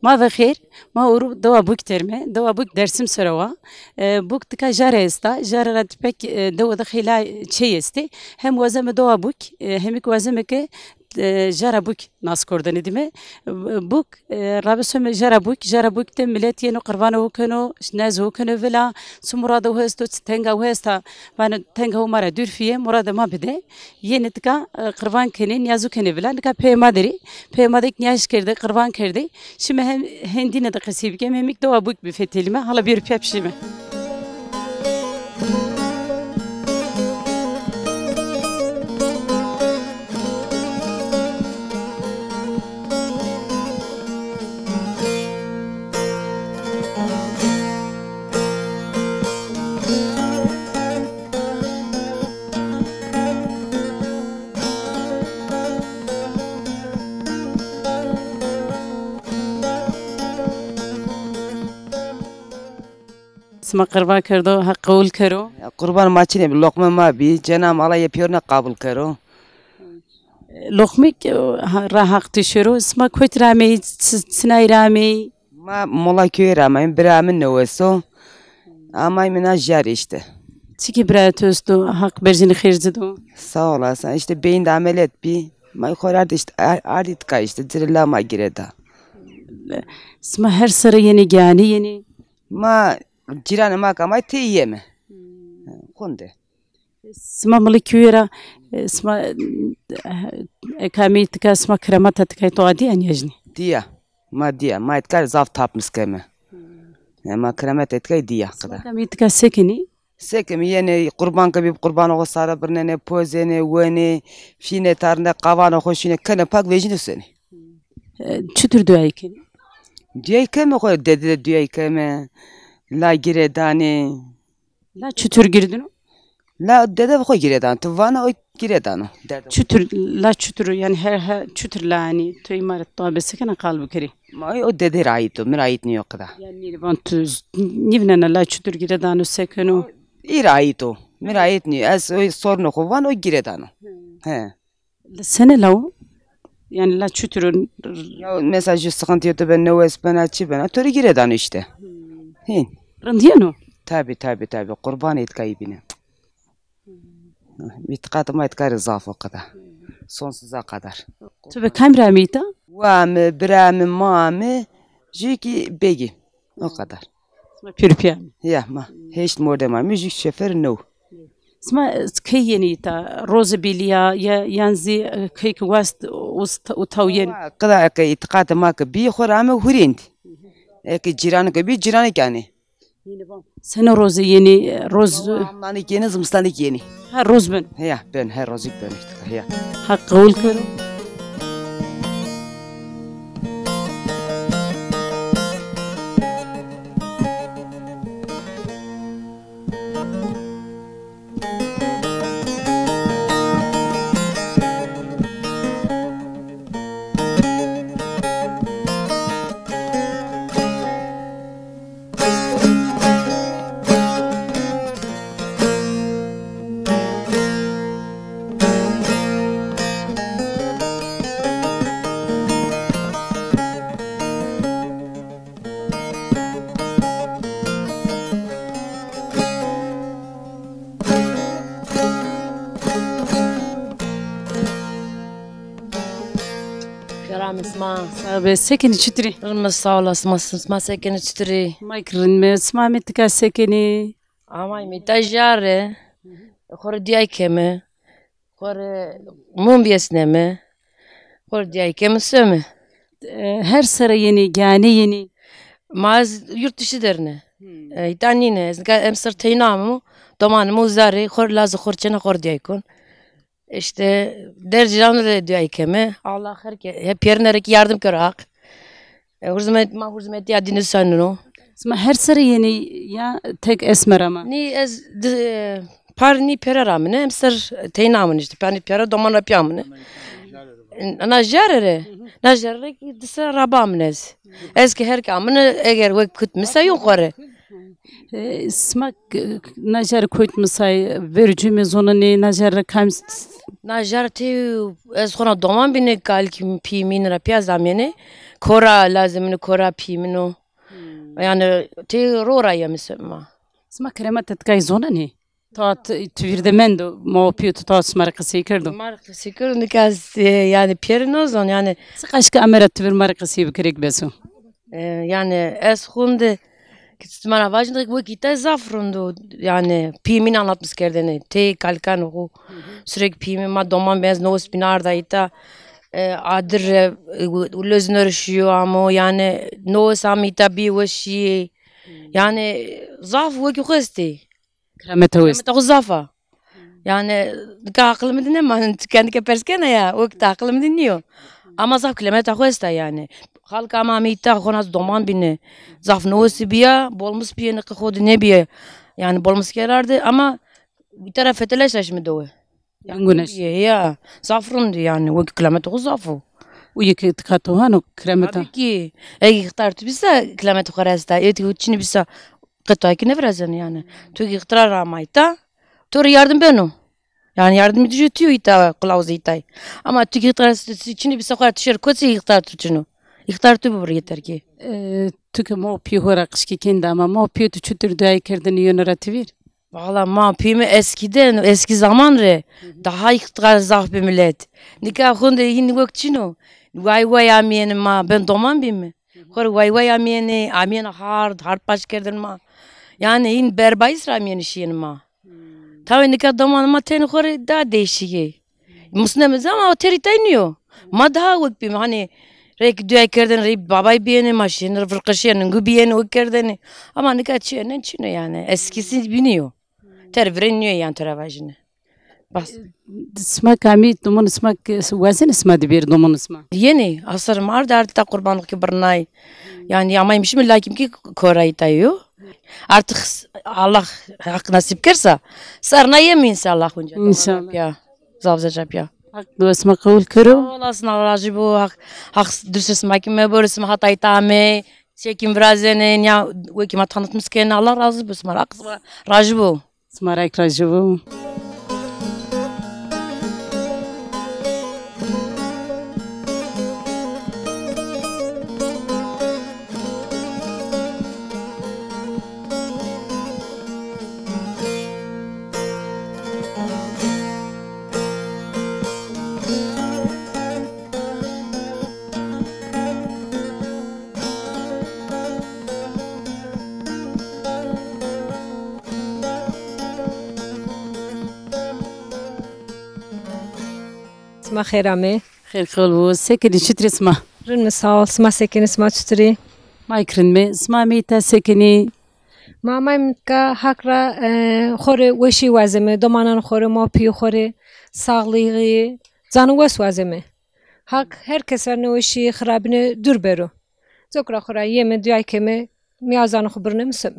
ما بخير ما ورو دوا بوك ترمه دوا بوك درسم سروا بوك تكا جاره استا جاره راتبك دوا دخيلا شيء استي هم وزم دوا بوك همك وزمك جاره بوك ناس كردن ديمه بوك رابسم جاره بوك تم ملت ينو قربانه وكنو ناز وكنو فلا سمراد وهستو تنغا وهستا فانا تنغا ومره دور فيه مراد ما بده ينتكا قربان كنين يازو كني فلا نكا بي مادري بي مادك نياش كرده قربان كرده شما هم هندينا da qasibke memik dua buk bir fetelime hala bir pepşime. اسم قربان کردو حق قبول کرو قربان ما چنین لقمه ما بی جنام الله یه پیور قبول کرو لقمه را حق تشرو اسم کوت رامی سنای رامی ما ملاکی رامی برامن نوستو ama menajyer işte. Çiki bırakıyordu hak berzini xirzidu. Sağ olasın işte beyinde ameliyat bir. Ma koyardı işte arditka işte dirillama gireda. Sma her sıra yeni gani yeni. Ma ciranı ma kamay teyiye mi? Konde. Sma maliküyera sma kamitka sma kremata tkay toadi anyajni. Diya. Ma diya. Ma etkar zaf tapmış keme. Ma kremat etkay diya kadar. Kamitka sekini. Sekim yeni kurban gibi kurban o sara birine pozene vene fine tarne kavano hoşine kene pak vejine seni. Çütür duayken. Duayken mi koy dedi duayken mi? La giredani. La çütür girdin. La dede koy giredan. Tuvana o giredan. Çütür la çütür yani her çütür la yani tu imaret tabesi kana kalbi kiri. Ma o dede rayito mi rayit ni yok da. Yani ben tu nivnana la çütür giredan sekenu. İrayito. Mi rayit ni az o sorunu kovan o giredan. He. Sene lav yani la çütürün mesajı sıkıntı yok ben neves ben açı ben atörü giredan işte. Hin. Randiyano. Tabi kurban et kaybine. Mitqatıma etkar zaf o kadar. Sonsuza kadar. Tübe kamera mıydı? Vami, birami, mami, jiki begi. O kadar. Pürpiya. Ya ma. Hiç modema müzik şoför no. Sma kıyeni ta rozebiliya ya yanzi kıyk west utawyen. Kada ki itqatıma ki bir xorame hurind. Ki ciranı ki bir ciranı yani. Sen roze yeni roz. Amlanı yeni zımstanı yeni. Ha roz ben. Ya ben her rozik ben işte ya. Hak kabul karo. سكني تشتري المصالة ما سكني تشتري ما يكرن ما متك سكني أما متجارة خور دياي كم خور مم بيسنمه خور دياي كم سمه her sıra yeni gani yeni maz yurt dışı derine İtanine emsir teynamı domanımı uzarı khor lazı khor çene khor diyekon işte dercilanı da diyekeme Allah her ki hep yerine yardım kırak huzmet ya dini sanno her sıra yeni ya tek esmer ama ni ez parni peraramne emsir teynamı işte parni pera doman yapamne Najarre ki dışarı rabamnez. Eski her kamını eğer vak kutmasa yukarı. Smak najar kutmasay vercimiz onu ne najar kam. Najar te ez kona doman bine kalki pimin rapia zamyene kora lazımını kora pimino. Yani te rora ya mesela. Sma kremat tkay zona ne? Ta tvirdemendo mo piyo ta smarkası kırdım. Markası kırın kaz yani pirinozon yani Sıkaşka amerat tvir markası bikerek beso. yani es hunde Mana važno bu kita zafrundu yani pimin anlatmış kerdeni te kalkan o sürekli pimin ma doman bez no spinarda ita adır lözünürüşüyor ama yani no samita bir vişi yani zaf bu ki kesti Kremat hoist. meta zafa yani aklımı dinleme kendi keperskene ya o aklımı dinliyor ama zaf kilometre kesti yani halk ama mita konas doman bine zaf no sibiya bolmus biye ne kod ne biye yani bolmus kerardı ama bir taraf eteleşleşmedi o Yanguneş. ya zafrundu yani o kilometre zafu Uyku tkatu hano kremata. tabii ki ikhtartu bisa kilometre karasta eti uçini bisa qıtay ki ne vrazan yani tu ikhtar ramayta tur yardım beno yani yardım edici tüyo ita kılavuz itay ama tu ikhtar içini bisa kadar tişer kotsi ikhtar tuçunu ikhtar tu bu yeter ki Tüke mo piyo hora kışki kendi ama mo piyo tu çütür duayı kerdini yöneretivir. valla ma pimi eskiden eski zaman re daha ikhtar zaf bir millet nikah hunde yine gökçino vay vay amiyene ma ben doman bimi kor vay vay amiyene hard paş kerdin ma yani in berbayis ramiyene şiyen ma tabii nikah doman ma ten kor daha değişik musnemiz ama o teritayniyor ma daha vak bimi hani rek duay kerdin re babay biyene maşin fırkışıyanın gübiyene o kerdin ama nikah çiğnen çino yani eskisi biniyor tervreniyor yani teravajını bas Sma kami duman sma wazin sma dibir duman sma. yeni asır mar derdi kurbanlık ki bırnay yani yamaymış mı lakin ki korayı tayo artık Allah hak nasip kersa sarna yeminse Allah hunca İnşallah. ya zavzacap ya Haklı sma kavul kırı. olasın Allah bu hak düşes makime borusum hatay tame çekim vrazene ya ve ki tanıtmış ki Allah razı olsun hak razı bu Sma rak rajivu. اسمها خيرامي Khair khalu sekeni çütür sma. رن مساول اسمها سكن اسمها تشتري Maykrin mi? Sma mi ta sekeni. ما متكا هكرا خوري وشي وازمه دومانان خوري ما بي خوري sağlığı zanuvas vazeme hak herkeser ne وشي خرابنه دور برو زكرا خورا يم دياي كمه ميازان خبرنه مسم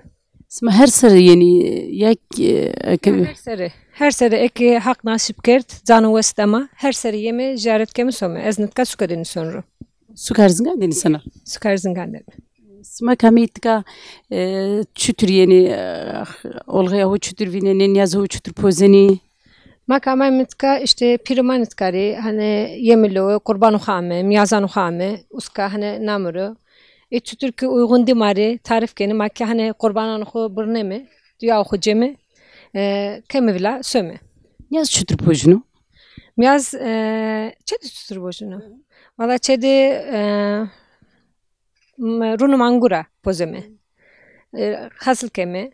Sma her sarı yani yak her sere eki hak nasip kert zanuvas dama her sere yeme jaret kemi some eznetka sukadeni sonra sukarzın deni sana. sukarzın gandene Sma kami tka çütür yani olgaya o çütür vinenen yazı o çütür pozeni. Makama mitka işte pirmanitkari hani yemilo kurban uxame miyazan uxame uska hani namuru Türkiye uygun dimari tarif keni makya hani kurbanan uxu burnemi diya uxu cemi kemivla söme Yaz çütür pojunu. miyaz çedi tutur bojunu valla çedi runu mangura pozeme hasıl kemi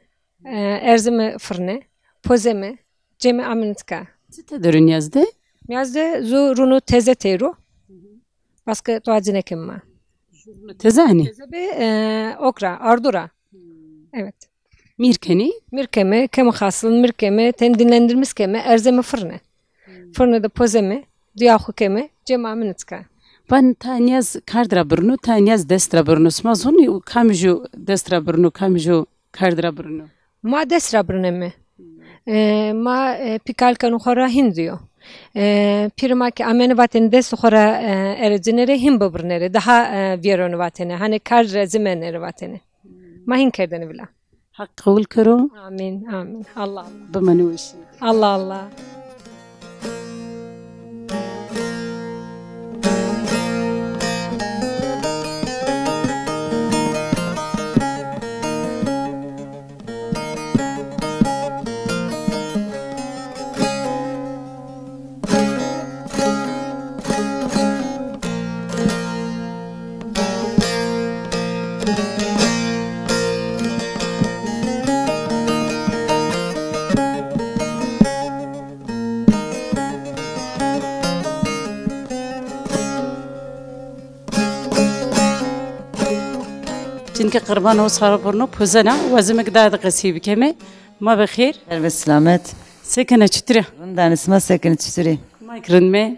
erzimi fırne pozeme cemi aminitka Zite dörün yazdı. Miyazde zu runu teze teru. Baskı tuazine kimma. Tezani. Teze be okra, ardura. Evet. Mirkeni. Mirkeme, kemi hasılın mirkeme, ten dinlendirmiş keme, erzeme fırne. Fırne de pozeme, diyahu keme, cema minitska. Ben tanyaz kardra burnu, tanyaz destra burnu. Sma zoni kamju destra burnu, kamju kardra burnu. Ma desra bruneme. Ma pikalkan uxora hindiyo. Pirma ki amene vateni des uxora erezinere him babrnere. Daha vieronu vateni. Hani kardra zimenere vateni. Ma hin kerdeni bila. Hak kavul karo. Amin, amin. Allah Allah. Bımani vişi. Allah Allah. Çünkü kurban o sarı burnu puzana vazımık daha da kasibi keme ma bخير Ve selamet. sekene çütüre Bundan isma sekin tüsürü. ما كرن me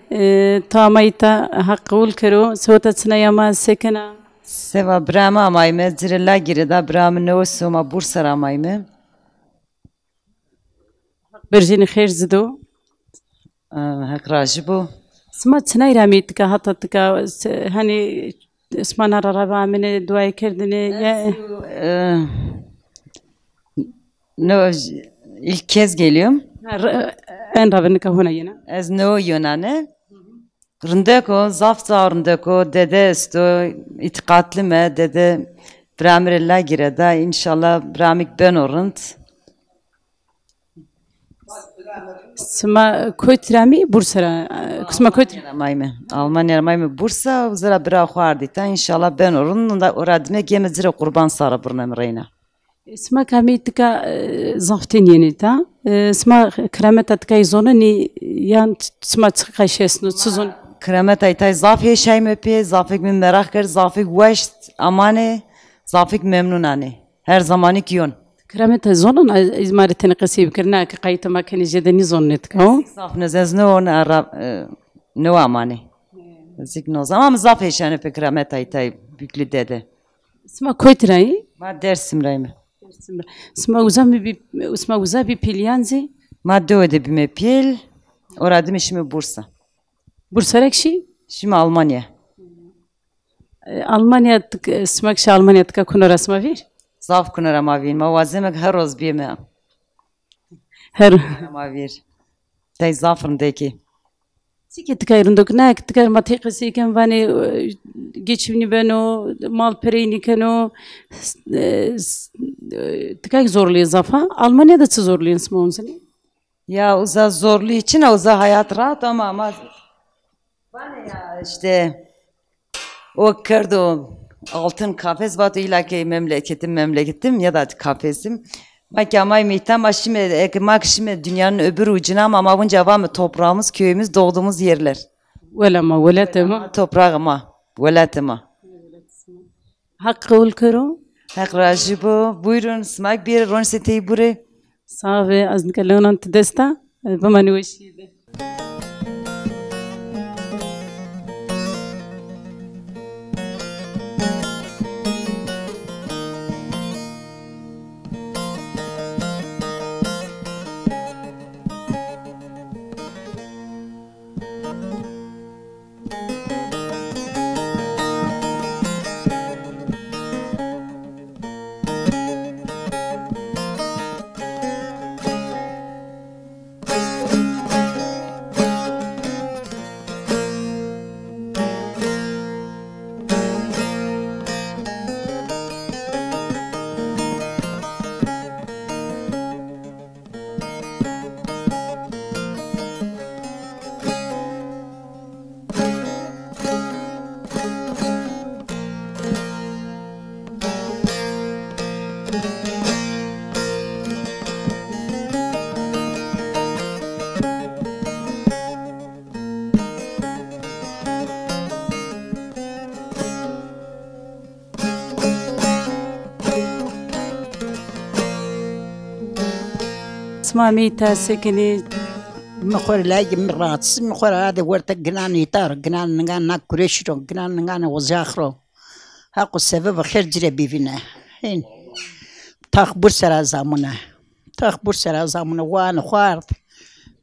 tamayta hakkul kero sota sınayama sekene Seva brama amayme zirilla girida brama nevsuma Bursa amayme. برجين خير زدو Hakrajı bu. سمعت سناي راميتك هاتتك hani اسمان رابع من دعاء كردني İlk kez geliyorum. en rabinka huna yine Ez no Yunan'ı. Rındeko, zafta rındeko, dede esto, itikatlı me, dede bramirilla gireda, inşallah bramik ben orund. sma koytrami bursara kusma koytra Ramayme, Almanya ramayme Bursa, zira bira xardita, inşallah ben orund, oradime geme zira kurban sara burnam reyna. اسمها كاميتكا زفتين يعني تا اسمها كرامتا تكاي زونني يان اسمها تخشيسنو تسزون Kremet aytay zafik şey mepi, zafik min merak kır, zafik weşt amane, zafik memnunane. Her zamanı kiyon. كرامتا زونن ازمارة تنقسي بكرنا كقايتا ما كان جدني زونتكا Zaf nezez ne on arab ne amane. Zik noz ama zafik şey mepi kremet aytay büklü dede. اسمها كويتراي Ma dersim reyme. اسمها وزامي بي اسمها وزابي بيليانزي Ma döde bime pil, oradım işimi Bursa. بورساركشي Şimdi Almanya. ألمانيا اسمك شو ألمانيا تكا كنا رسمة فير Zaf kunar ama vir, ma vazemek her roz bime هر ama vir. Tay zafrındaki. سيكي تكايرندوك ناك تكاير ما تيقسي كان فاني geçimini beno mal pereyni keno تكاي zorluyor zafa Almanya'da zorluyor ismi seni Ya uza zorlu için uza hayat rahat ama bana ya işte o kırdı altın kafes batı ilaki memleketim ya da kafesim. Makamay mihtam aşime ekmek şimdi dünyanın öbür ucuna ama bunca var mı toprağımız köyümüz doğduğumuz yerler. ولا ما ولا تما Toprağı ama velatema. حق والكرو Hak racı bu. Buyurun smak bir ronseteyi buraya. صافي أزنك لون أنت دستا بما نوشي اسمها ميتا سكني مخور لاجي مرات مخور هذا ورتك جنان يطار جنان نجان ناكوريشرو جنان نجان وزاخرو هاكو السبب خير جري بيفينا هين تاخ برسرا زامنا تاخ برسرا زامنا وانا خوارد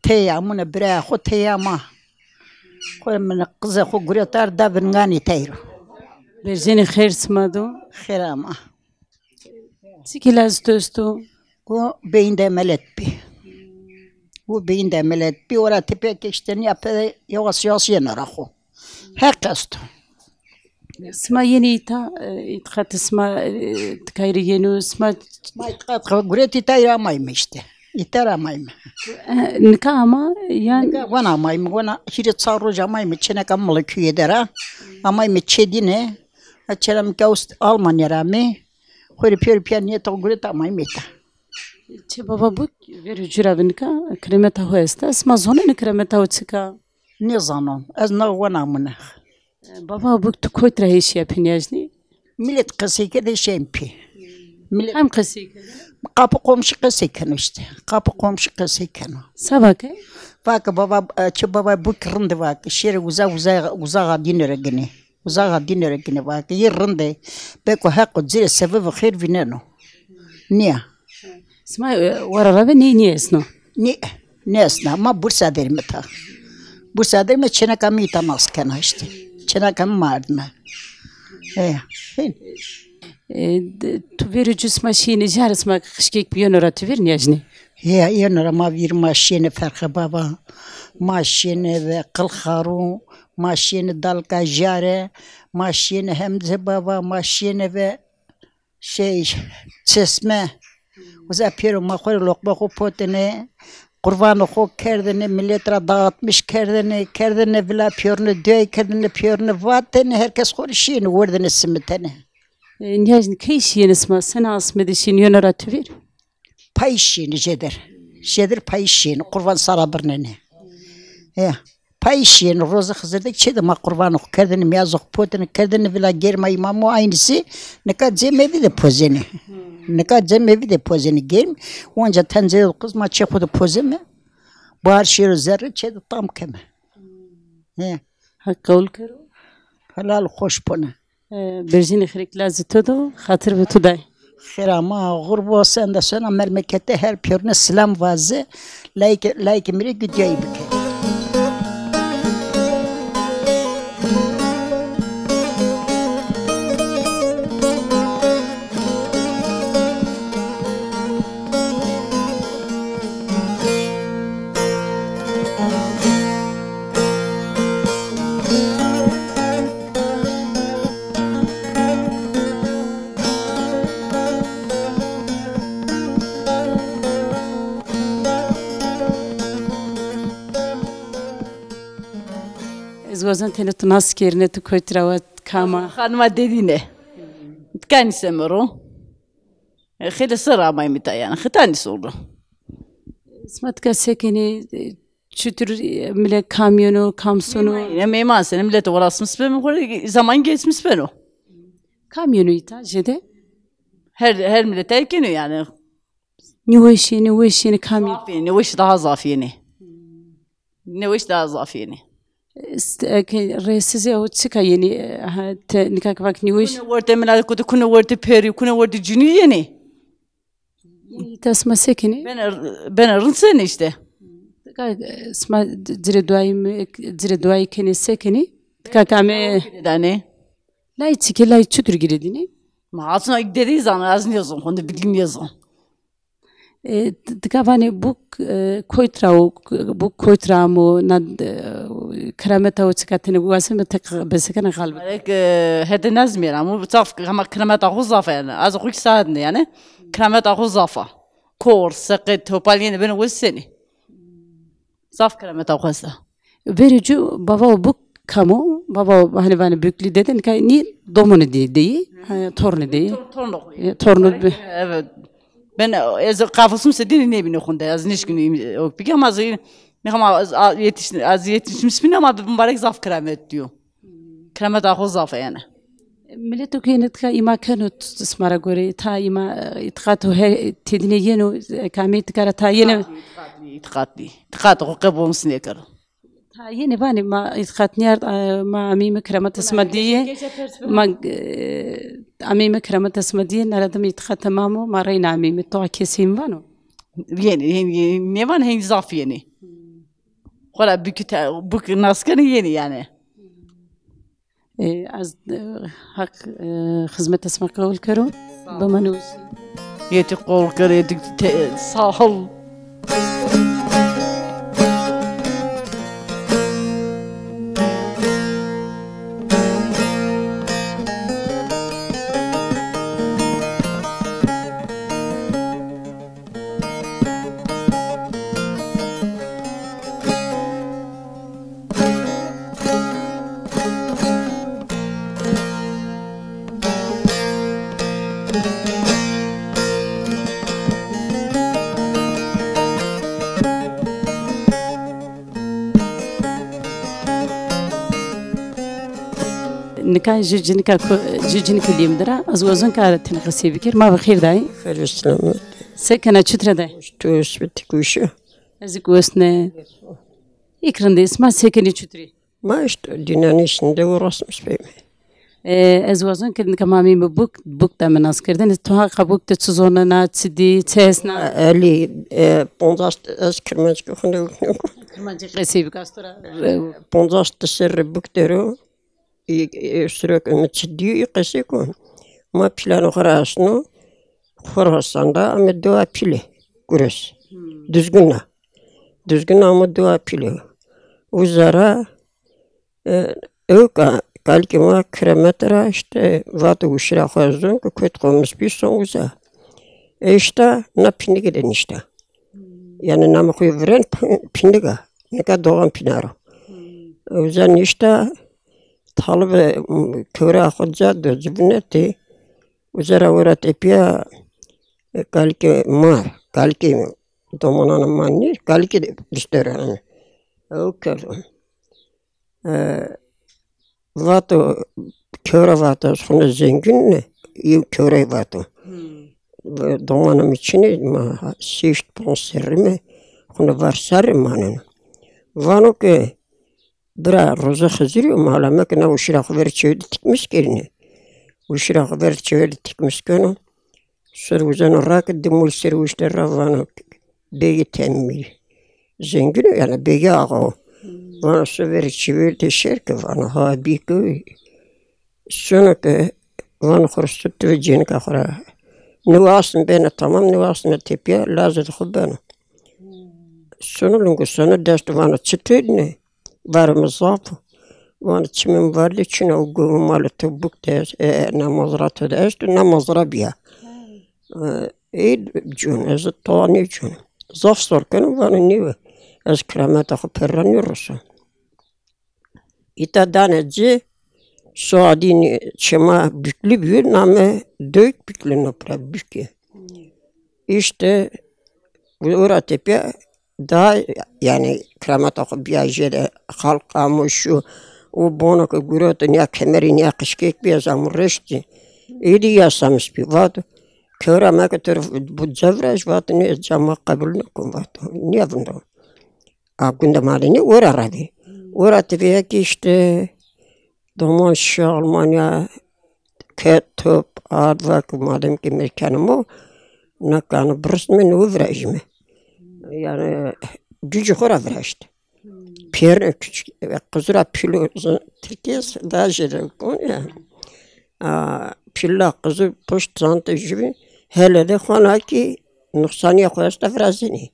تي عمونا برا خو تي ما خو من قزا خو غري طار دا بنغاني تايرو برجيني خير سمادو خير ما سيكي لازتوستو و بين ده ملت بي و بين ده ملت بي ورا تبيك اشتني يا يواس ياسين راخو هكاستو اسمها ينيتا يتخات اسمها تكايري ينو اسمها ما يتقاط غريتي تايرا ماي مشته يترى ماي نكاما يعني وانا ماي وانا شيرت صارو جماي متشنا كمل كيدرا اماي متشدينه Açalım ki Almanya rami. Khori piyor niyet ogure tamam meta. Çe baba bu veri cürabinka kremeta hoesta. Sma zone kremeta uçika. Ne zanon? Az ne wana mına. Baba bu tu koytra hiç yapın yajni. Millet kasike de şempi. Millet Hem kasik. kapı komşu kasike işte. Kapı komşu kasike. Sabake. Vaka baba çe baba bu kırındı vaka. Şere uzağa dinere gene. Uzağa dinere gene vaka. Yerinde. Beko hakkı zire sebebi khir vineno. Niye? Sma warara ve ne esno. Ne esna ama Bursa'da mi ta? Bursa'da mi Çanakkale tamaz kana işte. Çanakkale mardma. Tu veri cüsma şiini jarisma kışkek bir yönora tu verin yajni. Ya yanara ma bir maşine farkı baba. Maşine ve kılharu. Maşine dalga jare. Maşine hemze baba. Maşine ve çesme. Uza piro makhori lokma ko potene. Kurbanı ko kerdene milletre dağıtmış kerdene vila piyorunu düğey kerdene piyorunu vatene herkes konuşuyor vurdene simitene. Yajni kayış yenisma sen asmedi şiini yönora tu ver. Pay işini jeder pay işini kurban sarabırnene. Ya pay işini roza hızırdık çede ma kurbanı ko kerdene miyazok potene kerdene vila germa imamu aynısı ne kadar cemevi de pozene. Ne kadar cemevi de pozene gelm. Onca tencereyi kız ma çekodu pozeme. Bahar şiir zerre çede tam keme. Hakkavul karo. Halal hoş pona. Berjini xerik lazı todo, xatır ve tuday. Xirama gurbo sende sana memlekette her piyörüne selam vazı. Layık mire güdüyü bike. Zgozan tene tu nas kerine tu koytravat kama. Hanıma dediğine. Tkani semero. Khide sıra maymita yani. Khitani sordu. Smatka sekeni çütür mile kamyonu, kamsonu. Yine meyman seni millete uğrasmış ben zaman geçmiş ben o. Kamyonu ita jede. Her millet erkeni yani. Niweşini, weşini kamyon. Zafiyeni, ne iş daha zafiyeni. Ne iş daha zafiyeni. Resize o çıka yeni nikak vak niweş. Kuna vurdu millet kutu, kuna vurdu peri, kuna vurdu cünü yeni. Tasma sekeni. Ben arın seni işte. Sma dire duayı keni sekeni. Kakame. Yani. Lay çike lay çütür giredini. Ma aslında dediği zaman yazmıyorsun, onu bilmiyorsun. Tkavane bu koytramo nad krameta o çıkatını bu asme tek besekene kalbi. Hadi nazmir ama bu taf ama krameta huzafa yani. Az o saatinde yani. Krameta huzafa. Kor, sakit, topalini ben wesseni. Zaf krameta huzafa. Verici baba bu kamu baba hani bana büyüklü dedin ki ni domunu diye torunu diye. Torunu. Evet. Ben kafasım sedini ne bini khunda az niş günü o peki ama az yetişmiş mi ama mübarek zaf kramet diyor. Kramet ahu zaf yani. Milletu kıynet ka ima kanut smara gore ta ima itqatu he tedine yeno kamit kara ta yene itqat o qabum sneker. Ta yene bani ma itqat niyar ma amime kramet asmadiye ma amime kramet asmadiye naradam itqat tamamu ma rayna amime to kesim vano. Yeni ne van hen zaf yeni. Kola bük naskani yeni yani. از حق خدمت اسم قول کرو بمنوز يتي قول كر يتي ساحل نکای جوجینی کلیم داره از وزن کار تنقسی بکر ما بخیر دای خیر سلامت سکنه چطور دای توش بتکوشه از کوسنه ایکرنده اسم سکنی چطوری ما işte dinlenişinde uğraşmış benim. از وزن کردن که مامی بوک دامن از کردن تو ها قبوک ت چزونه نا چدی چهسنا Ali ponzast az kırmızı kokundu. کرمانجی قسی بکاستورا Ponzast sırrı buktero. Sürek ümitsidi qesi kon. Ma planı xarasını Xorasanda ama dua pili gures. Düzgün ama dua pili. Uzara öka kalki ma kilometre işte vatı uşra xazın ki köt qomus bir son uza. İşte na pindi giden işte. Yani namı veren pindiga. Ne kadar doğan pinaro. Uzan işte talebe köre akıcı da cibineti uzara uğrat epya kalki domanan manir kalki bisteran o kerdum vato köre vato sonra zengin ne iyi köre vato domanam içine ma sift ponserime ona varsarım manen vano ke bra roza xiziri malama kana ushra xaber çöydü tikmiş gelini ushra xaber çöydü tikmiş konu sırvuzan rak dimul sırvuşta ravano begi temmi zengin yani begi ağa vana sever çöydü şerke vana ha biki sonra ke vana xorstut ve jenik axra nuvasın bena tamam nuvasın tepiya lazım xubana sonra lungu sonra dest vana çıtırne varımız zapı. Van çimin varlı için o gumalı tubuk der namazratı der işte namazra biya. Cun ez tani cun. Zaf sorkan van niye ez kramata xperranıyoruz. İta daneci Suadini çema büklü bir name dök büklü nopra büke. İşte bu tepe daha yani kramata biyajede halk amışu o bonak gurot ne kemeri ne kışkek bir zamurşti. İdi yasamış bir vad. Körama kadar bu zavraj vad ne cama kabul nukum vad. Ne bunda. Akunda malini oraradı. Orada bir ki işte Domaş Almanya ketop advak madem ki mekanımı nakanı brusmen uvrajme. Yani gücü kora vrajdı. Pierre küçük kızıra pilo Türkiye daha jere kon ya. Pilla kızı post zantı gibi hele de xana ki nuksaniye koyasta vrazini.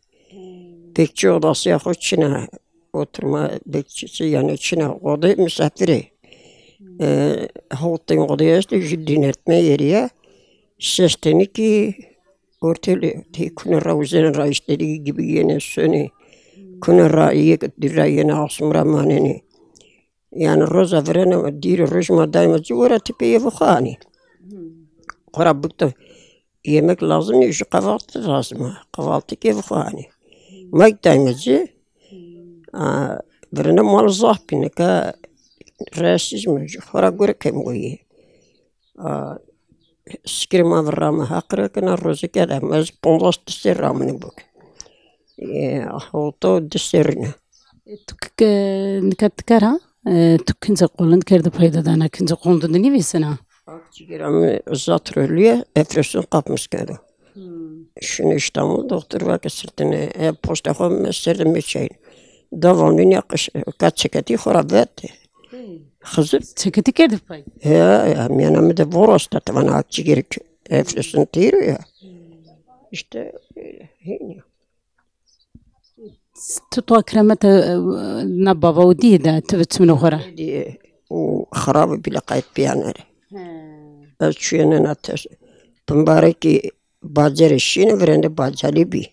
Bekçi odası ya Çin'e oturma bekçisi yani Çin'e oda misafiri. Halkın odaya işte dinletme yeriye sesteni ki orteli tekuna uzen rais dediği gibi yine seni kuna raiye dira yine asmra maneni yani roza verene dira rojma daima cura tipiye vukhani qarabukta yemek lazım ya şu kahvaltı lazım kahvaltı ki vukhani mak daimacı verene mal zahbine ka rasizm khara gure kem goyi Skrima vrama hakra kana roze kada mas pomvas tseramne buk. Auto deserine. Tuk nikatkara tuk kinza qolan kerdi paydadana kinza qondun ni vesena. Akçigiram zatroliye efresun kapmış kada. Şunu İstanbul doktor vakasırtene posta xom meserde meçayn. Davamlı yakış kaçekati xorabet. Xızır Çeketi kerdi pay. ya yani de vorosta tavan akçigir efresun tiro ya. İşte hini. Tutu akramet na baba udi da tüvetsmin xora. Diye o xarabı bile kayıt biyanları. Ölçüyenin ateş. Pımbaraki bacar işini verende bacali bi.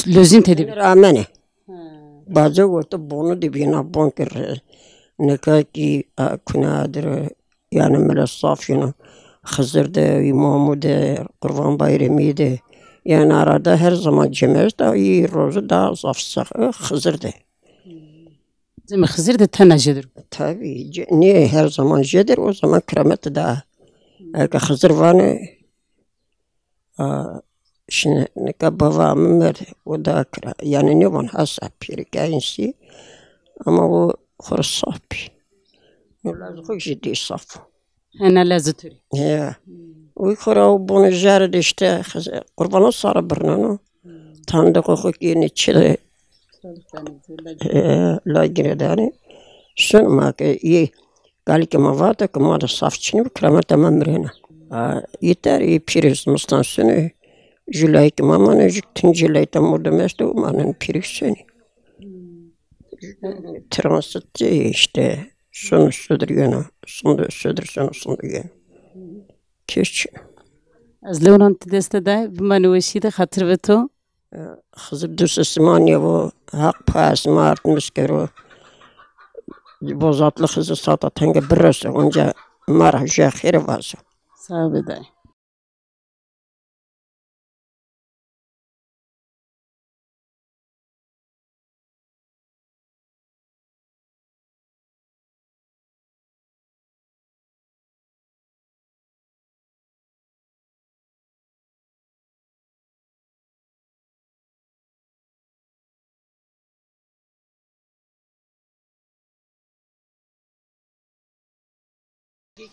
Lözüm tedi. Ramene. Baca orta bonu dibina bonker. Ne ki kunadır yani mele safyonu. Hızır'da, İmamu'da, Kurban Bayramı'ydı. Yani arada her zaman cemez de iyi rozu da zafsak Hızır'da. Zemi Hızır da tenajedir. Tabii niye her zaman jedir o zaman kırameti daha. Eğer Hızır var şimdi ne kadar babamın var o da kıra. Yani ne var hasa piri gayinsi ama o saf. Ne lazım ciddi saf. Hene lezzetli. Ya. O kıra bunu jardı işte kurbana sarı birnano. Tanıdık okuk yeni çile. La giredani. Şunma ki iyi. Galike mavata ki mada safçını bir kramata memrena. Yeter iyi piriz mustansını. Jülay ki mama ne jüktin jülay tam orada mesle umanın piriz seni. Transit işte. Şunu södürüyor. Şunu södürsen şunu yiyor. Keşke. Az Leonan tedeste de bmanuvşi de hatır ve to. Hızır düsesmaniye bu hak pas mart miskero. Bozatlı hızı sata tenge birisi onca marah jahire vazı. Sağ ol day.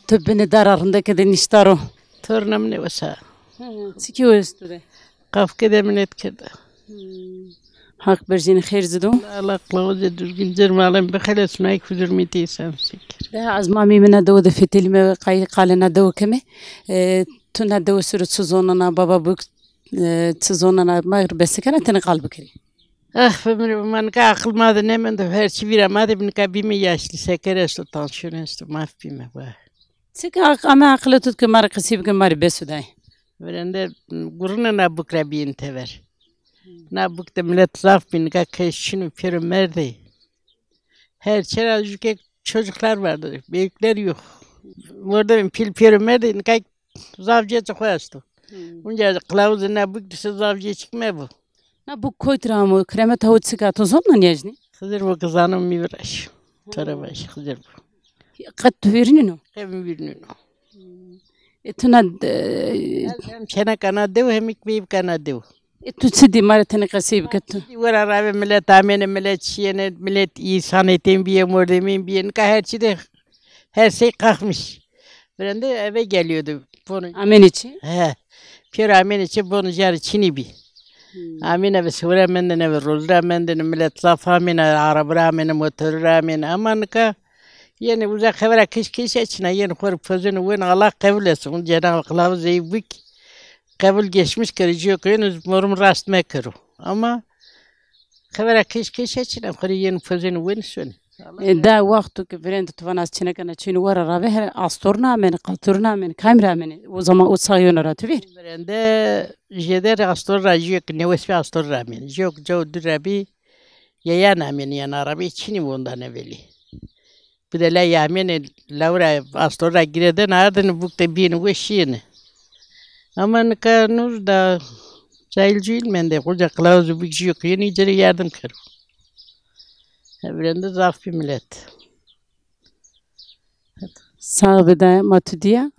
Tübbini dararında kedin iştaro. Tornam ne vasa. Siki o üstüde. Kaf kedem net keda. Hak berjini xeyr zidu. Allah kılavuzu düzgün zirmalım bir xeles mayk füzürmeti samsik. ده از ما میمونه دو د فتیل می قالنا دو کمی تو نه دو سر سوزوننا بابا بوک سوزوننا ما بس کنه تن قلب کری Ah ben akıl madı ne men de her şey bir amadı ben kabimi yaşlı şeker esto tansiyon esto mafbime var. سك ama akıllı tut ki mar kısip ki mar besuday Verende guruna na bukra bin tever. Na bukta millet zaf bin ka keşini peri merdi. Her çerazcık çocuklar vardı. Büyükler yok. Orada ben peri merdi ka zavcıya çıkıyordu. Bunca kılavuz na bukta zavcıya çıkmıyor bu. na bu koytramı kremet havut sika to zonna niyajni Hızır bu kızanım mi viraş. Tara baş hızır bu. qad tuvirnino Hem birinin. etuna Hem çene kana dev hem ikbeyip kana dev. tutsidi mar tane qasib kat Vara rabe millet amene millet şiyene millet insan etin biye mordemin biye ka her şey kalkmış. Ben de eve geliyordu. Bunu amen içi he. Pir amen için bunu jar çini bi. Amine ve sura menden ve rolda menden millet zaf amine arabra amine motor amine aman ka yani uzak habera kış içine yani kor fazını wen Allah kabul etsin. Cenab-ı Kılavuz eybük kabul geçmiş kırıcı yok. Yani morum rast mekru. Ama habera kış içine kor yani fazını wen sön. da waqtu ki vrend tvanas çene kana çini wara rabe her astorna men qaturna men kamera men o zaman o sayona ratuvir Berende jeder astor rajik ne vesfi astor ramen. Yok jo durabi ya namen ya arabi çini bundan evveli. Bir de la yamen laura astora gireden ardın bukta bin veşini. Ama ne kanur da Cahilciyim ben de koca kılavuzu bir şey yok. Yeni içeri yardım kır. Berende zaf bir millet. sağ beda matudiya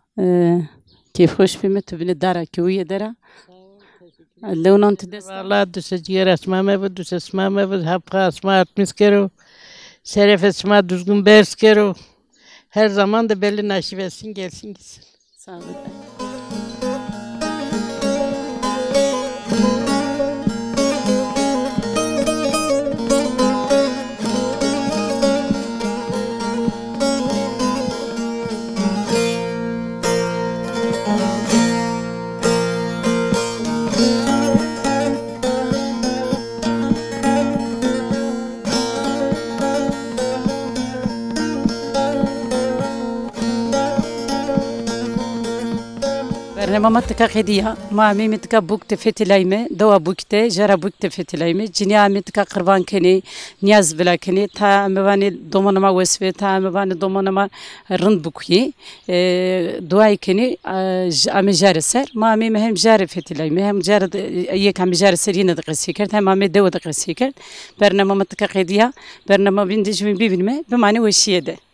keyf hoş bime tubine dara kiwiye dara لونان تدست Vallahi düse ciğer asma mevd, düse asma mevd, hapka asma atmış kero. Şeref asma düzgün bers kero. Her zaman da belli nasip etsin gelsin gitsin. sağ beda برنامه تکا خدیا ما می تکا بوک تفتیلایم دوا بوک ته جرا بوک تفتیلایم جنیا می تکا قربان کنی نیاز بلا کنی تا مبانی دومان ما وسفه تا مبانی دومان ما رند بوکی دعای کنی ام جار سر ما می مهم جار فتیلایم هم جار یک هم جار سری ندقسی کرد هم می دو دقسی کرد برنامه تکا خدیا برنامه بیندیش می ببینم به معنی وشیه ده